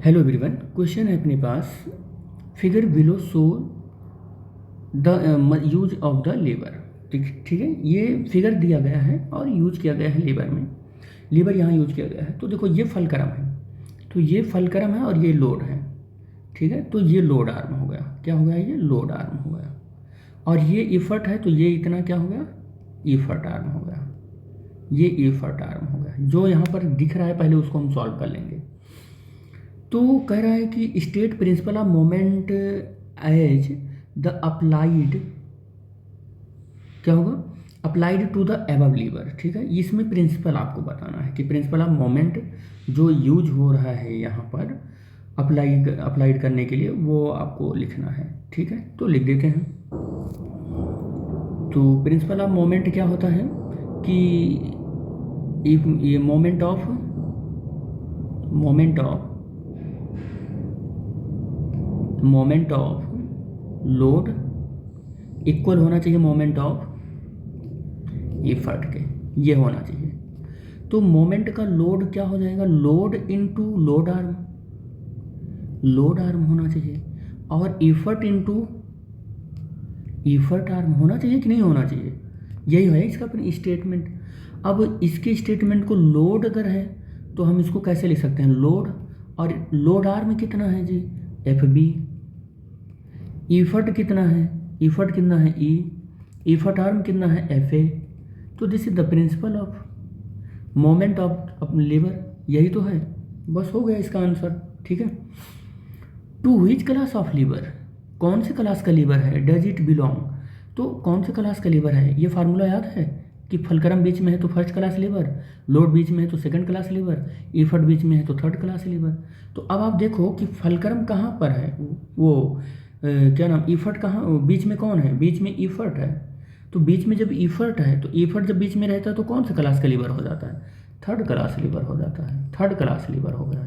Hello everyone, question है अपने पास। Figure below show the use of the लेबर। ठीक है, ये फिगर दिया गया है और यूज किया गया है लेबर में। लेबर यहाँ यूज किया गया है। तो देखो, ये फलक्रम है, तो ये फलक्रम है और ये लोड है। ठीक है, तो ये लोड आर्म हो गया। क्या हो गया? ये लोड आर्म हो गया। और ये इफर्ट है, तो ये इतना क्या हो गया? इफर्ट आर्म हो गया। ये इफर्ट आर्म हो गया। जो यहाँ पर दिख रहा है पहले उसको हम सॉल्व कर लेंगे। तो कह रहा है कि state principle of moment as the applied, क्या होगा? Applied to the above lever. ठीक है, इसमें प्रिंसिपल आपको बताना है कि प्रिंसिपल ऑफ मोमेंट जो यूज हो रहा है यहाँ पर अप्लाइड करने के लिए, वो आपको लिखना है। ठीक है, तो लिख देते हैं। तो प्रिंसिपल ऑफ मोमेंट क्या होता है कि ये मोमेंट ऑफ लोड इक्वल होना चाहिए मोमेंट ऑफ इफर्ट के, ये होना चाहिए। तो मोमेंट का लोड क्या हो जाएगा? लोड इनटू लोड आर्म होना चाहिए, और इफर्ट इनटू इफर्ट आर्म होना चाहिए कि नहीं होना चाहिए? यही है इसका स्टेटमेंट। अब इसके स्टेटमेंट को लोड अगर है तो हम इसको कैसे लिख सकते हैं? लोड, और लोड आर्म कितना है जी? F B. इफर्ट कितना है? ई। इफर्ट आर्म कितना है? F A. तो this is the principle of moment of लेबर। यही तो है, बस हो गया इसका आंसर। ठीक है। To which class of lever, कौन से क्लास का लीवर है? डज इट बिलोंग, तो कौन से क्लास का लीवर है? ये फार्मूला याद है कि फलक्रम बीच में है तो फर्स्ट क्लास लीवर, लोड बीच में है तो सेकंड क्लास लीवर, इफर्ट बीच में है तो थर्ड क्लास लीवर। तो अब आप देखो कि फलक्रम कहाँ पर है, वो क्या नाम, इफर्ट कहाँ, बीच में कौन है? बीच में इफर्ट है। तो बीच में जब इफर्ट है, तो इफर्ट जब बीच में रहता है तो कौन सा क्लास का लीवर हो जाता है? थर्ड क्लास लीवर हो जाता है। थर्ड क्लास लीवर हो गया,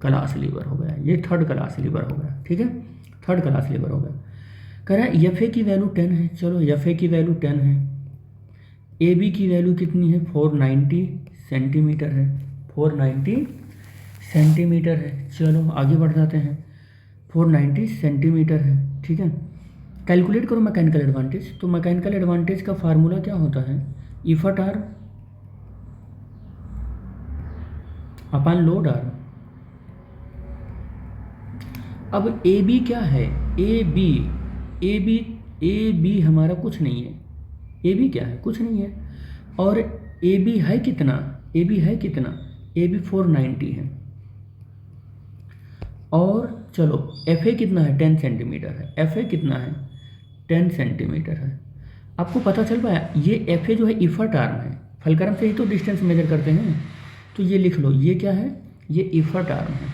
क्लास लीवर हो गया, ये थर्ड क्लास लीवर हो गया। ठीक है, थर्ड क्लास लीवर हो गया। कह रहा है एफ ए की वैल्यू 10 है। चलो, एफ ए की वैल्यू 10 है। ए बी की वैल्यू कितनी है? 490 सेंटीमीटर है। 490 सेंटीमीटर है। चलो आगे बढ़ जाते हैं। 490 सेंटीमीटर है। ठीक है, कैलकुलेट करो मैकेनिकल एडवांटेज। तो मैकेनिकल एडवांटेज का फार्मूला क्या होता है? इफर्ट आर्म अपन लोड आर्म। अब ए बी क्या है? ए बी हमारा कुछ नहीं है। ए बी क्या है? कुछ नहीं है। और ए बी है कितना? ए बी 490 है। और चलो एफ ए कितना है? 10 सेंटीमीटर है। एफ ए कितना है? 10 सेंटीमीटर है। आपको पता चल पाया? ये एफ ए जो है इफर्ट आर्म है। फलक्रम से ही तो डिस्टेंस मेजर करते हैं। तो ये लिख लो, ये क्या है? ये इफर्ट आर्म है।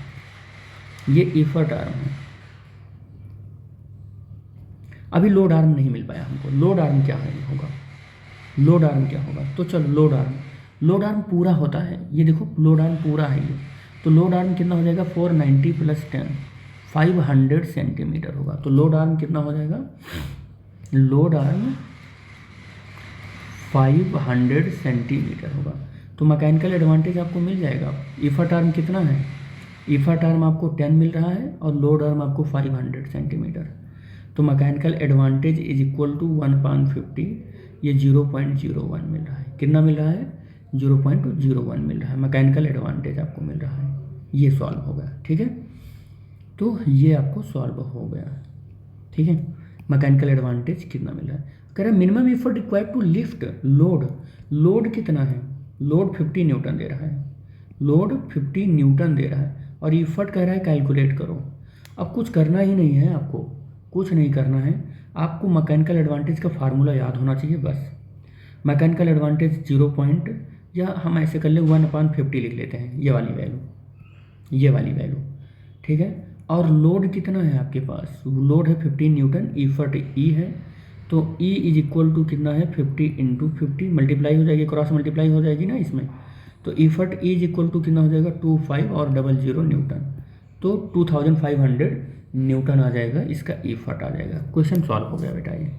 ये इफर्ट आर्म है। अभी लोड आर्म नहीं मिल पाया हमको। लोड आर्म क्या है होगा? लोड आर्म क्या होगा? तो चलो, लोड आर्म पूरा होता है। ये देखो, लोड आर्म पूरा है ये। तो लोड आर्म कितना हो जाएगा? 490 + 10 500 सेंटीमीटर होगा। तो लोड आर्म कितना हो जाएगा? लोड आर्म 500 सेंटीमीटर होगा। तो मैकेनिकल एडवांटेज आपको मिल जाएगा। इफर्ट आर्म कितना है? इफर्ट आर्म आपको 10 मिल रहा है और लोड आर्म आपको 500 सेंटीमीटर। तो mechanical advantage is equal to 1/50। ये 0.01 मिल रहा है। कितना मिल रहा है? 0.01 मिल रहा है। मैकेनिकल एडवांटेज आपको मिल रहा है। ये सॉल्व हो गया। ठीक है, तो ये आपको सॉल्व हो गया। ठीक है, मैकेनिकल एडवांटेज कितना मिल रहा है? कह रहा है minimum effort required to lift load. Load कितना है? लोड 50 न्यूटन दे रहा है। लोड 50 न्यूटन दे रहा है और इफर्ट कह रहा है कैलकुलेट करो। अब कुछ करना ही नहीं है, आपको कुछ नहीं करना है। आपको मैकेनिकल एडवांटेज का फार्मूला याद होना चाहिए बस। Mechanical advantage 0. या हम ऐसे कर ले 1/50 लिख लेते हैं, ये वाली वैल्यू। ठीक है, और लोड कितना है आपके पास? लोड है 50 न्यूटन, इफर्ट ई है। तो ई इज इक्वल टू कितना है? 50 × 50 मल्टीप्लाई हो जाएगी, क्रॉस मल्टीप्लाई हो जाएगी ना इसमें। तो effort E is equal to कितना हो जाएगा? 25 और 00 न्यूटन। तो 2500 न्यूटन आ जाएगा, इसका इफर्ट आ जाएगा। क्वेश्चन सॉल्व हो गया बेटा ये।